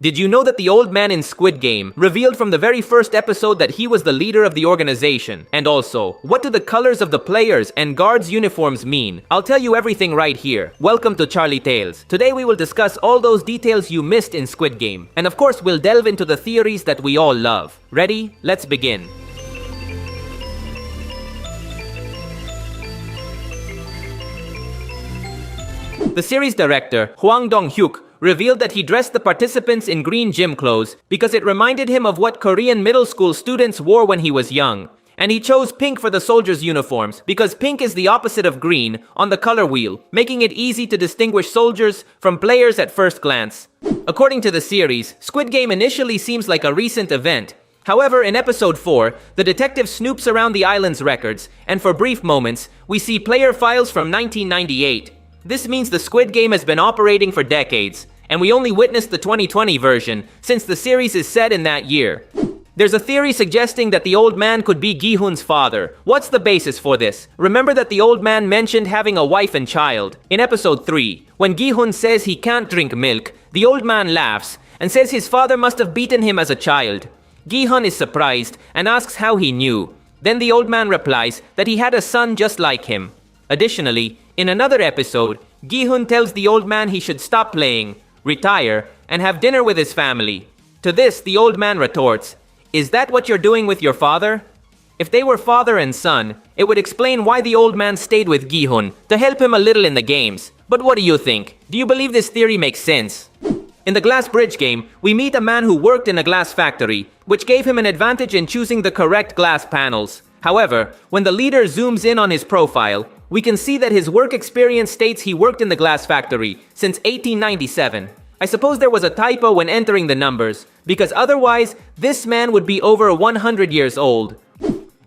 Did you know that the old man in Squid Game revealed from the very first episode that he was the leader of the organization? And also, what do the colors of the players and guards' uniforms mean? I'll tell you everything right here. Welcome to CharlieTales. Today we will discuss all those details you missed in Squid Game. And of course, we'll delve into the theories that we all love. Ready? Let's begin. The series director, Hwang Dong-hyuk, revealed that he dressed the participants in green gym clothes because it reminded him of what Korean middle school students wore when he was young. And he chose pink for the soldiers' uniforms because pink is the opposite of green on the color wheel, making it easy to distinguish soldiers from players at first glance. According to the series, Squid Game initially seems like a recent event. However, in episode 4, the detective snoops around the island's records, and for brief moments, we see player files from 1998. This means the Squid Game has been operating for decades, and we only witnessed the 2020 version since the series is set in that year. There's a theory suggesting that the old man could be Gi-hun's father. What's the basis for this? Remember that the old man mentioned having a wife and child. In episode 3, when Gi-hun says he can't drink milk, the old man laughs and says his father must have beaten him as a child. Gi-hun is surprised and asks how he knew. Then the old man replies that he had a son just like him. Additionally, in another episode, Gi-hun tells the old man he should stop playing, retire, and have dinner with his family. To this, the old man retorts, "Is that what you're doing with your father?" If they were father and son, it would explain why the old man stayed with Gi-hun, to help him a little in the games. But what do you think? Do you believe this theory makes sense? In the glass bridge game, we meet a man who worked in a glass factory, which gave him an advantage in choosing the correct glass panels. However, when the leader zooms in on his profile, we can see that his work experience states he worked in the glass factory since 1897. I suppose there was a typo when entering the numbers, because otherwise, this man would be over 100 years old.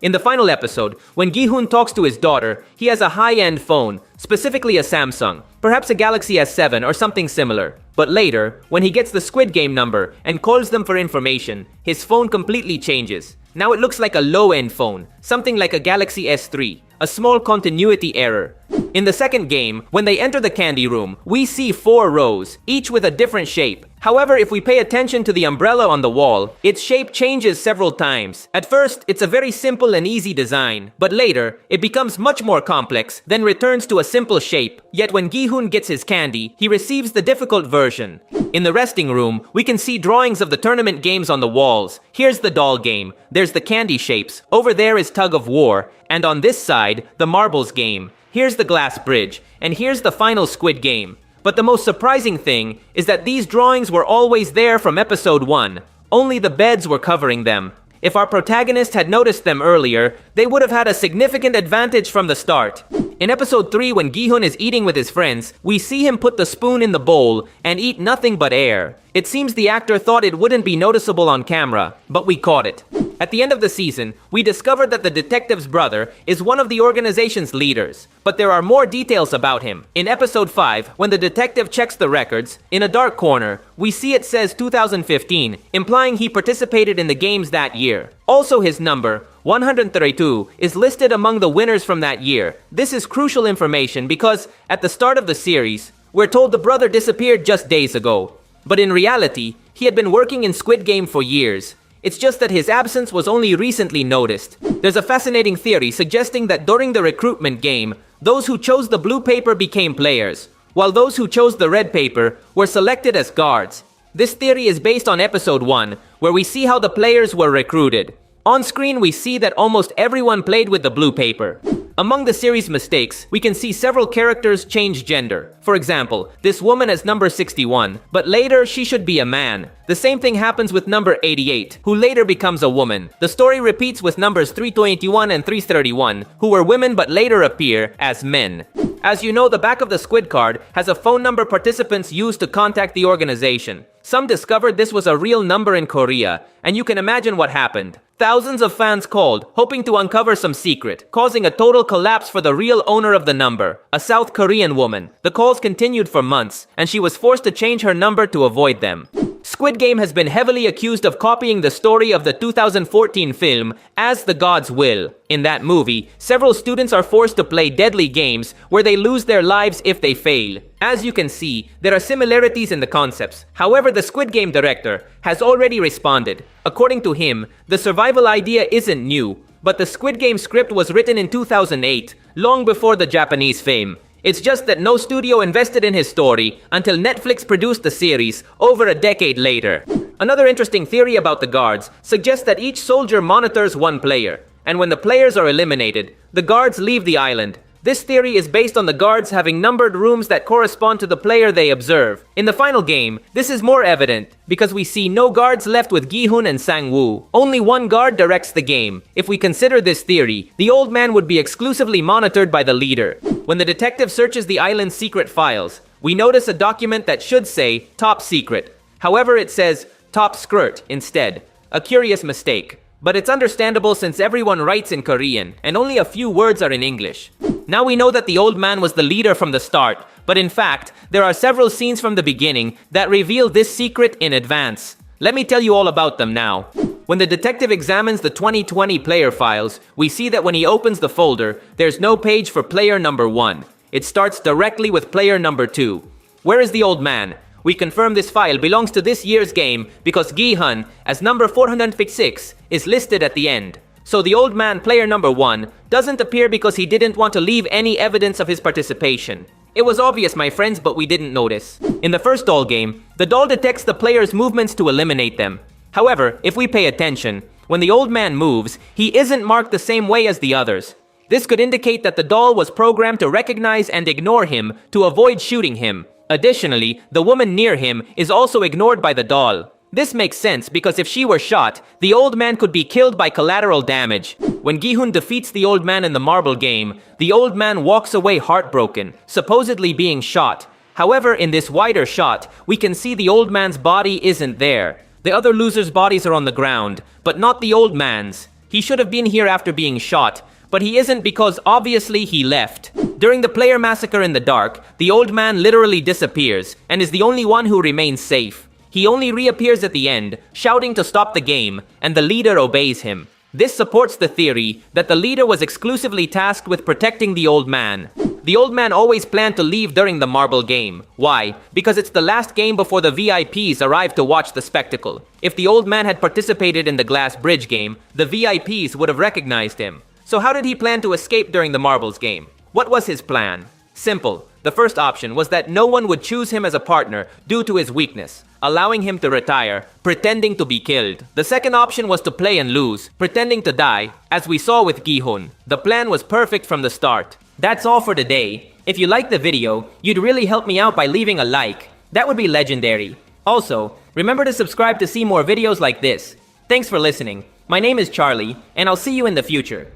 In the final episode, when Gi-hun talks to his daughter, he has a high-end phone, specifically a Samsung, perhaps a Galaxy S7 or something similar. But later, when he gets the Squid Game number and calls them for information, his phone completely changes. Now it looks like a low-end phone, something like a Galaxy S3, a small continuity error. In the second game, when they enter the candy room, we see 4 rows, each with a different shape. However, if we pay attention to the umbrella on the wall, its shape changes several times. At first, it's a very simple and easy design, but later, it becomes much more complex, then returns to a simple shape. Yet when Gi-hun gets his candy, he receives the difficult version. In the resting room, we can see drawings of the tournament games on the walls. Here's the doll game, there's the candy shapes, over there is tug of war, and on this side, the marbles game. Here's the glass bridge, and here's the final Squid Game. But the most surprising thing is that these drawings were always there from episode 1. Only the beds were covering them. If our protagonist had noticed them earlier, they would have had a significant advantage from the start. In episode 3, when Gi-hun is eating with his friends, we see him put the spoon in the bowl and eat nothing but air. It seems the actor thought it wouldn't be noticeable on camera, but we caught it. At the end of the season, we discovered that the detective's brother is one of the organization's leaders, but there are more details about him. In episode 5, when the detective checks the records, in a dark corner, we see it says 2015, implying he participated in the games that year. Also, his number, 132, is listed among the winners from that year. This is crucial information because, at the start of the series, we're told the brother disappeared just days ago. But in reality, he had been working in Squid Game for years. It's just that his absence was only recently noticed. There's a fascinating theory suggesting that during the recruitment game, those who chose the blue paper became players, while those who chose the red paper were selected as guards. This theory is based on episode 1, where we see how the players were recruited. On screen, we see that almost everyone played with the blue paper. Among the series' mistakes, we can see several characters change gender. For example, this woman is number 61, but later she should be a man. The same thing happens with number 88, who later becomes a woman. The story repeats with numbers 321 and 331, who were women but later appear as men. As you know, the back of the Squid card has a phone number participants use to contact the organization. Some discovered this was a real number in Korea, and you can imagine what happened. Thousands of fans called, hoping to uncover some secret, causing a total collapse for the real owner of the number, a South Korean woman. The calls continued for months, and she was forced to change her number to avoid them. Squid Game has been heavily accused of copying the story of the 2014 film As the Gods Will. In that movie, several students are forced to play deadly games where they lose their lives if they fail. As you can see, there are similarities in the concepts. However, the Squid Game director has already responded. According to him, the survival idea isn't new, but the Squid Game script was written in 2008, long before the Japanese fame. It's just that no studio invested in his story until Netflix produced the series over a decade later. Another interesting theory about the guards suggests that each soldier monitors one player, and when the players are eliminated, the guards leave the island. This theory is based on the guards having numbered rooms that correspond to the player they observe. In the final game, this is more evident because we see no guards left with Gi-hun and Sang-woo. Only one guard directs the game. If we consider this theory, the old man would be exclusively monitored by the leader. When the detective searches the island's secret files, we notice a document that should say top secret. However, it says top skirt instead. A curious mistake. But it's understandable since everyone writes in Korean, and only a few words are in English. Now we know that the old man was the leader from the start, but in fact, there are several scenes from the beginning that reveal this secret in advance. Let me tell you all about them now. When the detective examines the 2020 player files, we see that when he opens the folder, there's no page for player number 1. It starts directly with player number 2. Where is the old man? We confirm this file belongs to this year's game because Gi-hun, as number 456, is listed at the end. So the old man, player number 1, doesn't appear because he didn't want to leave any evidence of his participation. It was obvious, my friends, but we didn't notice. In the first doll game, the doll detects the player's movements to eliminate them. However, if we pay attention, when the old man moves, he isn't marked the same way as the others. This could indicate that the doll was programmed to recognize and ignore him to avoid shooting him. Additionally, the woman near him is also ignored by the doll. This makes sense because if she were shot, the old man could be killed by collateral damage. When Gi-hun defeats the old man in the marble game, the old man walks away heartbroken, supposedly being shot. However, in this wider shot, we can see the old man's body isn't there. The other losers' bodies are on the ground, but not the old man's. He should have been here after being shot, but he isn't because obviously he left. During the player massacre in the dark, the old man literally disappears and is the only one who remains safe. He only reappears at the end, shouting to stop the game, and the leader obeys him. This supports the theory that the leader was exclusively tasked with protecting the old man. The old man always planned to leave during the marble game. Why? Because it's the last game before the VIPs arrive to watch the spectacle. If the old man had participated in the glass bridge game, the VIPs would have recognized him. So how did he plan to escape during the marbles game? What was his plan? Simple. The first option was that no one would choose him as a partner due to his weakness, allowing him to retire, pretending to be killed. The second option was to play and lose, pretending to die, as we saw with Gi-hun. The plan was perfect from the start. That's all for today. If you liked the video, you'd really help me out by leaving a like. That would be legendary. Also, remember to subscribe to see more videos like this. Thanks for listening. My name is Charlie, and I'll see you in the future.